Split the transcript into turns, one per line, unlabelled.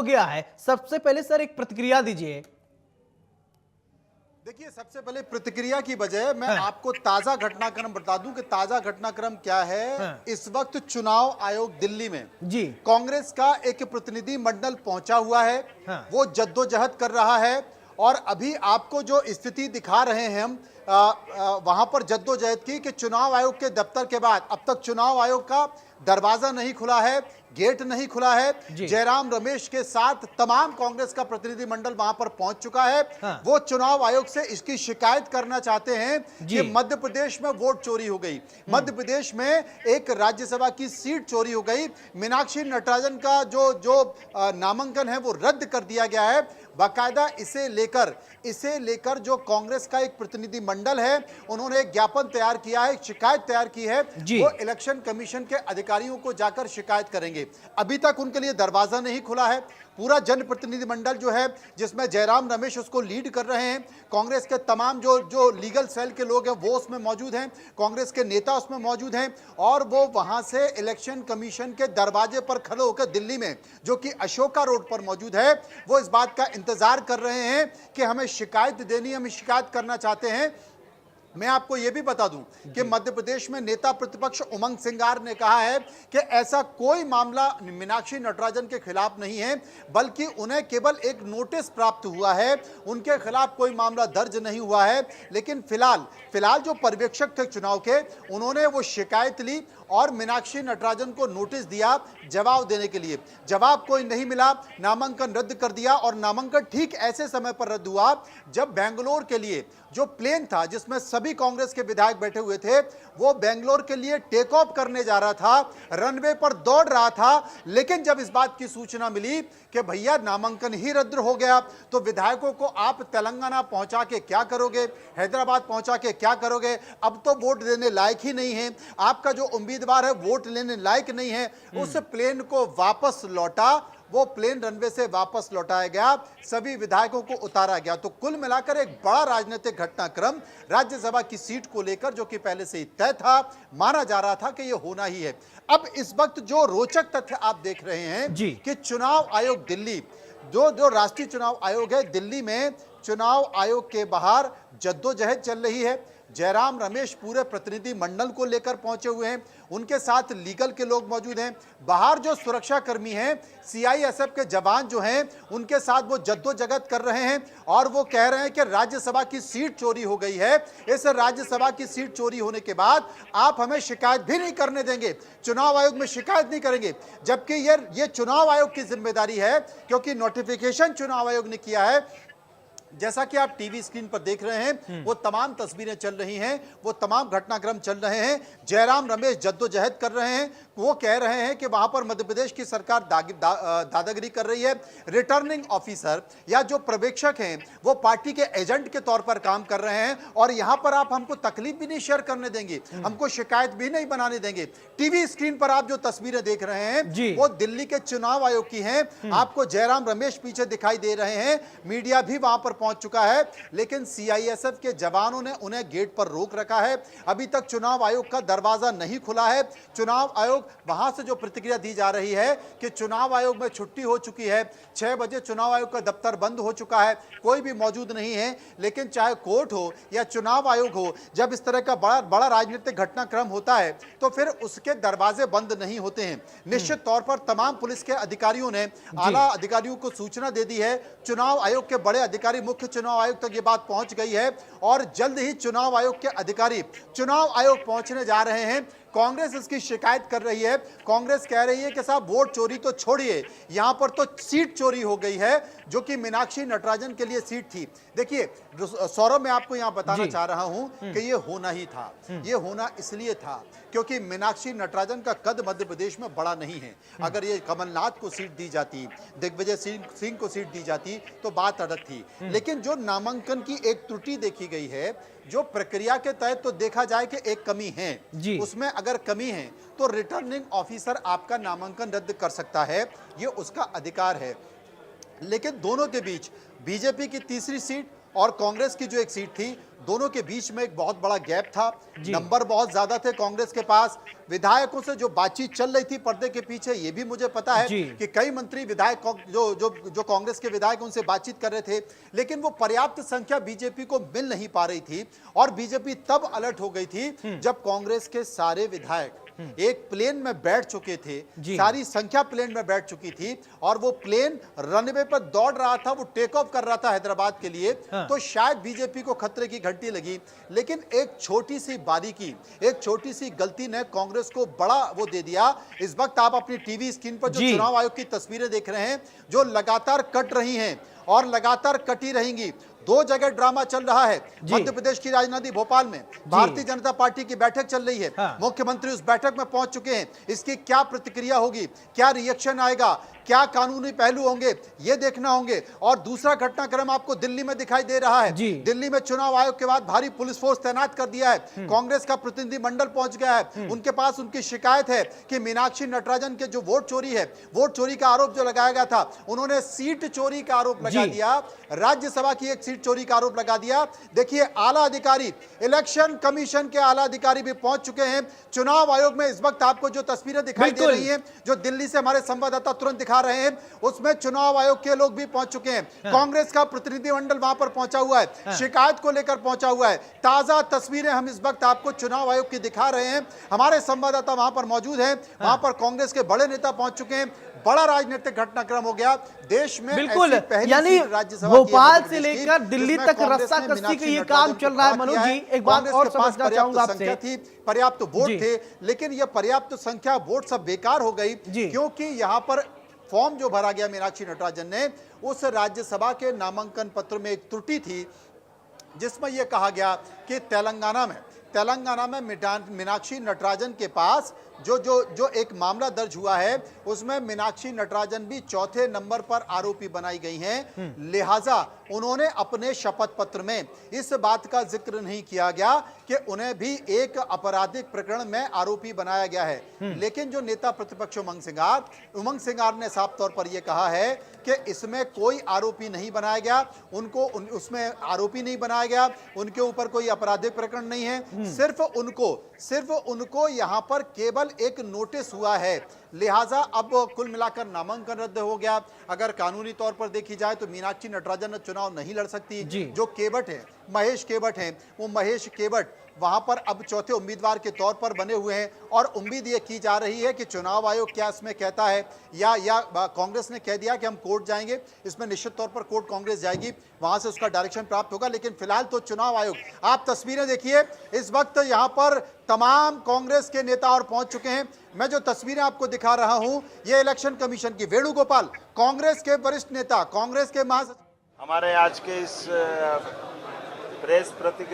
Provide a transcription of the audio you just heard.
गया है। सबसे पहले सर एक प्रतिक्रिया दीजिए।
देखिए, सबसे पहले प्रतिक्रिया की बजाय मैं
हाँ।
आपको ताजा घटनाक्रम बता दूं कि ताजा घटनाक्रम क्या है।
हाँ।
इस वक्त चुनाव आयोग दिल्ली में
जी।
कांग्रेस का एक प्रतिनिधि मंडल पहुंचा हुआ है।
हाँ।
वो जद्दोजहद कर रहा है और अभी आपको जो स्थिति दिखा रहे हैं हम वहां पर जद्दोजहद की कि चुनाव आयोग के दफ्तर के बाद अब तक चुनाव आयोग का दरवाजा नहीं खुला है, गेट नहीं खुला है।
जी।
जयराम रमेश के साथ तमाम कांग्रेस का प्रतिनिधिमंडल वहां पर पहुंच चुका है।
हाँ।
वो चुनाव आयोग से इसकी शिकायत करना चाहते हैं
जी।
कि मध्य प्रदेश में वोट चोरी हो गई, मध्य प्रदेश में एक राज्यसभा की सीट चोरी हो गई, मीनाक्षी नटराजन का जो नामांकन है वो रद्द कर दिया गया है। बाकायदा इसे लेकर जो कांग्रेस का एक प्रतिनिधि मंडल है उन्होंने एक ज्ञापन तैयार किया है, एक शिकायत तैयार की है।
जी।
वो इलेक्शन कमीशन के अधिकारियों को जाकर शिकायत करेंगे। अभी तक उनके लिए दरवाजा नहीं खुला है। पूरा जनप्रतिनिधि मंडल जो है जिसमें जयराम रमेश उसको लीड कर रहे हैं, कांग्रेस के तमाम जो लीगल सेल के लोग हैं वो उसमें मौजूद हैं, कांग्रेस के नेता उसमें मौजूद हैं और वो वहां से इलेक्शन कमीशन के दरवाजे पर खड़े होकर दिल्ली में जो कि अशोका रोड पर मौजूद है वो इस बात का इंतजार कर रहे हैं कि हमें शिकायत देनी, हम शिकायत करना चाहते हैं। मैं आपको यह भी बता दूं कि मध्य प्रदेश में नेता प्रतिपक्ष उमंग सिंगार ने कहा है कि ऐसा कोई मामला मीनाक्षी नटराजन के खिलाफ नहीं है, बल्कि उन्हें केवल एक नोटिस प्राप्त हुआ है, उनके खिलाफ कोई मामला दर्ज नहीं हुआ है। लेकिन फिलहाल जो पर्यवेक्षक थे चुनाव के, उन्होंने वो शिकायत ली और मीनाक्षी नटराजन को नोटिस दिया जवाब देने के लिए। जवाब कोई नहीं मिला, नामांकन रद्द कर दिया और नामांकन ठीक ऐसे समय पर रद्द हुआ जब बेंगलोर के लिए जो प्लेन था जिसमें सभी कांग्रेस के विधायक बैठे हुए थे वो बेंगलोर के लिए टेक ऑफ करने जा रहा था, रनवे पर दौड़ रहा था। लेकिन जब इस बात की सूचना मिली कि भैया नामांकन ही रद्द हो गया तो विधायकों को आप तेलंगाना पहुंचा के क्या करोगे, हैदराबाद पहुंचा के क्या करोगे, अब तो वोट देने लायक ही नहीं है, आपका जो उम्मीदवार है वोट लेने लायक नहीं है। उस प्लेन को वापस लौटा, वो प्लेन रनवे से वापस लौटाया गया, सभी विधायकों को उतारा गया। तो कुल मिलाकर एक बड़ा राजनीतिक घटनाक्रम राज्यसभा की सीट को लेकर जो कि पहले से ही तय था, माना जा रहा था कि यह होना ही है। अब इस वक्त जो रोचक तथ्य आप देख रहे हैं कि चुनाव आयोग दिल्ली जो राष्ट्रीय चुनाव आयोग है दिल्ली में चुनाव आयोग के बाहर जद्दोजहद चल रही है। जयराम रमेश पूरे प्रतिनिधि मंडल को लेकर पहुंचे हुए हैं, उनके साथ लीगल के लोग मौजूद हैं। बाहर जो सुरक्षा कर्मी हैं, सीआईएसएफ के जवान जो हैं, उनके साथ वो जद्दोजहद कर रहे हैं और वो कह रहे हैं कि राज्यसभा की सीट चोरी हो गई है। इस राज्यसभा की सीट चोरी होने के बाद आप हमें शिकायत भी नहीं करने देंगे, चुनाव आयोग में शिकायत नहीं करेंगे, जबकि ये चुनाव आयोग की जिम्मेदारी है क्योंकि नोटिफिकेशन चुनाव आयोग ने किया है। जैसा कि आप टीवी स्क्रीन पर देख रहे हैं वो तमाम तस्वीरें चल रही हैं, वो तमाम घटनाक्रम चल रहे हैं। जयराम रमेश जद्दोजहद कर रहे हैं, वो कह रहे हैं कि वहां पर मध्य प्रदेश की सरकार दादागिरी कर रही है। रिटर्निंग ऑफिसर या जो पर्यवेक्षक हैं वो पार्टी के एजेंट के तौर पर काम कर रहे हैं और यहां पर आप हमको तकलीफ भी नहीं शेयर करने देंगे, हमको शिकायत भी नहीं बनाने देंगे। टीवी स्क्रीन पर आप जो तस्वीरें देख रहे हैं वो दिल्ली के चुनाव आयोग की हैं। आपको जयराम रमेश पीछे दिखाई दे रहे हैं, मीडिया भी वहां पर पहुंच चुका है, लेकिन सीआईएसएफ के जवानों ने उन्हें गेट पर रोक रखा है। अभी तक चुनाव आयोग का दरवाजा नहीं खुला है। चुनाव आयोग वहां से जो प्रतिक्रिया दी जा रही है कि चुनाव आयोग में छुट्टी हो चुकी है, 6 बजे चुनाव आयोग का दफ्तर बंद हो चुका है, कोई भी मौजूद नहीं है। लेकिन चाहे कोर्ट हो या चुनाव आयोग हो, जब इस तरह का बड़ा राजनीतिक घटनाक्रम होता है तो फिर उसके दरवाजे बंद नहीं होते हैं। निश्चित तौर पर तमाम पुलिस के अधिकारियों ने आला अधिकारियों को सूचना दे दी है, चुनाव आयोग के बड़े अधिकारी मुख्य चुनाव आयोग तक ये बात पहुंच गई है और जल्द ही चुनाव आयोग के अधिकारी चुनाव आयोग पहुंचने जा रहे हैं। कांग्रेस इसकी शिकायत कर रही है, कांग्रेस कह रही है कि साहब वोट चोरी तो छोड़िए, यहां पर तो सीट चोरी हो गई है जो कि मीनाक्षी नटराजन के लिए सीट थी। देखिए सौरभ, मैं आपको यहां बताना चाह रहा हूं कि ये होना ही था, ये होना इसलिए था क्योंकि मीनाक्षी नटराजन का कद मध्य प्रदेश में बड़ा नहीं है। अगर ये कमलनाथ को सीट दी जाती, दिग्विजय सिंह को सीट दी जाती तो बात अलग थी। लेकिन जो नामांकन की एक त्रुटि देखी गई है, जो प्रक्रिया के तहत तो देखा जाए कि एक कमी है, उसमें अगर कमी है तो रिटर्निंग ऑफिसर आपका नामांकन रद्द कर सकता है, ये उसका अधिकार है। लेकिन दोनों के बीच बीजेपी की तीसरी सीट और कांग्रेस की जो एक सीट थी, दोनों के बीच में एक बहुत बड़ा गैप था।
जी।
नंबर बहुत ज्यादा थे कांग्रेस के पास। विधायकों से जो बातचीत चल रही थी पर्दे के पीछे, ये भी मुझे पता है
जी।
कि कई मंत्री विधायक जो कांग्रेस के विधायक उनसे बातचीत कर रहे थे, लेकिन वो पर्याप्त संख्या बीजेपी को मिल नहीं पा रही थी। और बीजेपी तब अलर्ट हो गई थी जब कांग्रेस के सारे विधायक एक प्लेन में बैठ चुके थे,
जी।
सारी संख्या प्लेन में बैठ चुकी थी और वो प्लेन रनवे पर दौड़ रहा था, वो टेक ऑफ कर रहा था हैदराबाद के लिए।
हाँ।
तो शायद बीजेपी को खतरे की घंटी लगी, लेकिन एक छोटी सी बारीकी, एक छोटी सी गलती ने कांग्रेस को बड़ा वो दे दिया। इस वक्त आप अपनी टीवी स्क्रीन पर जो
जी।
चुनाव आयोग की तस्वीरें देख रहे हैं, जो लगातार कट रही हैं और लगातार कटी रहेंगी। दो जगह ड्रामा चल रहा है।
जी।
मध्य प्रदेश की राजधानी भोपाल में भारतीय जनता पार्टी की बैठक चल रही है।
हाँ।
मुख्यमंत्री उस बैठक में पहुंच चुके हैं। इसकी क्या प्रतिक्रिया होगी, क्या रिएक्शन आएगा, क्या कानूनी पहलू होंगे, ये देखना होंगे। और दूसरा घटनाक्रम आपको दिल्ली में दिखाई दे रहा है।
जी।
दिल्ली में चुनाव आयोग के बाद भारी पुलिस फोर्स तैनात कर दिया है। कांग्रेस का प्रतिनिधि मंडल पहुंच गया है। उनके पास उनकी शिकायत है कि मीनाक्षी नटराजन के जो वोट चोरी है, वोट चोरी का आरोप जो लगाया गया था, उन्होंने सीट चोरी का आरोप लगा
जी।
दिया, राज्यसभा की एक सीट चोरी का आरोप लगा दिया। देखिए, आला अधिकारी, इलेक्शन कमीशन के आला अधिकारी भी पहुंच चुके हैं चुनाव आयोग में। इस वक्त आपको जो तस्वीरें दिखाई दे
बिल्कुल।
रही हैं, जो दिल्ली से हमारे संवाददाता तुरंत दिखा रहे हैं, उसमें चुनाव आयोग के लोग भी पहुंच चुके हैं। कांग्रेस का प्रतिनिधिमंडल वहां पर पहुंचा हुआ है, शिकायत को लेकर पहुंचा हुआ है। ताजा तस्वीरें हम इस वक्त आपको चुनाव आयोग की दिखा रहे हैं। हमारे संवाददाता वहां पर मौजूद हैं। वहां पर कांग्रेस के बड़े नेता पहुंच चुके हैं। बड़ा राजनीतिक घटनाक्रम हो गया देश में।
बिल्कुल,
ऐसी पहली
यानी
सीट राज्यसभा की है
भोपाल
मध्य
से
प्रदेश की,
लेकर दिल्ली
जिसमें
तक
कांग्रेस
रस्सा
ने
कस्सी का
मीनाक्षी
ये
नटराजन
काम
को
चल रहा है।
खड़ा
मनोज
किया
जी,
है।
एक बात
कांग्रेस
और
के पास
समझना
पर्याप्त
चाहूंगा आपसे।
संख्या थी, पर्याप्त वोट
जी।
थे, लेकिन ये पर्याप्त संख्या वोट सब बेकार हो गई,
जी।
क्योंकि यहां पर फॉर्म जो भरा गया मीनाक्षी नटराजन ने, उस राज्यसभा के नामांकन पत्र में एक त्रुटि थी, जिसमें यह कहा गया कि तेलंगाना में मीनाक्षी नटराजन के पास जो एक मामला दर्ज हुआ है, उसमें मीनाक्षी नटराजन भी चौथे नंबर पर आरोपी बनाई गई हैं। लिहाजा उन्होंने अपने शपथ पत्र में इस बात का जिक्र नहीं किया गया कि उन्हें भी एक आपराधिक प्रकरण में आरोपी बनाया गया है। लेकिन जो नेता प्रतिपक्ष उमंग सिंगार ने साफ तौर पर यह कहा है कि इसमें कोई आरोपी नहीं बनाया गया, उसमें आरोपी नहीं बनाया गया, उनके ऊपर कोई आपराधिक प्रकरण नहीं है। सिर्फ उनको यहां पर केवल एक नोटिस हुआ है। लिहाजा अब कुल मिलाकर नामांकन रद्द हो गया। अगर कानूनी तौर पर देखी जाए तो मीनाक्षी नटराजन चुनाव नहीं लड़ सकती। जो केवट है, महेश केवट हैं, वो महेश केवट वहां पर अब चौथे उम्मीदवार के तौर पर बने हुए हैं। और उम्मीद ये की जा रही है कि चुनाव आयोग क्या इसमें कहता है, या कांग्रेस ने कह दिया कि हम कोर्ट जाएंगे, इसमें निश्चित तौर पर कोर्ट कांग्रेस जाएगी, वहां से उसका डायरेक्शन प्राप्त होगा। लेकिन फिलहाल तो चुनाव आयोग, आप तस्वीरें देखिए, इस वक्त यहां पर तमाम कांग्रेस के नेता और पहुंच चुके हैं। मैं जो तस्वीरें आपको दिखा रहा हूं, ये इलेक्शन कमीशन की। वेणुगोपाल, कांग्रेस के वरिष्ठ नेता, कांग्रेस के महासचिव,
हमारे आज के इस प्रेस प्रतिक्रिया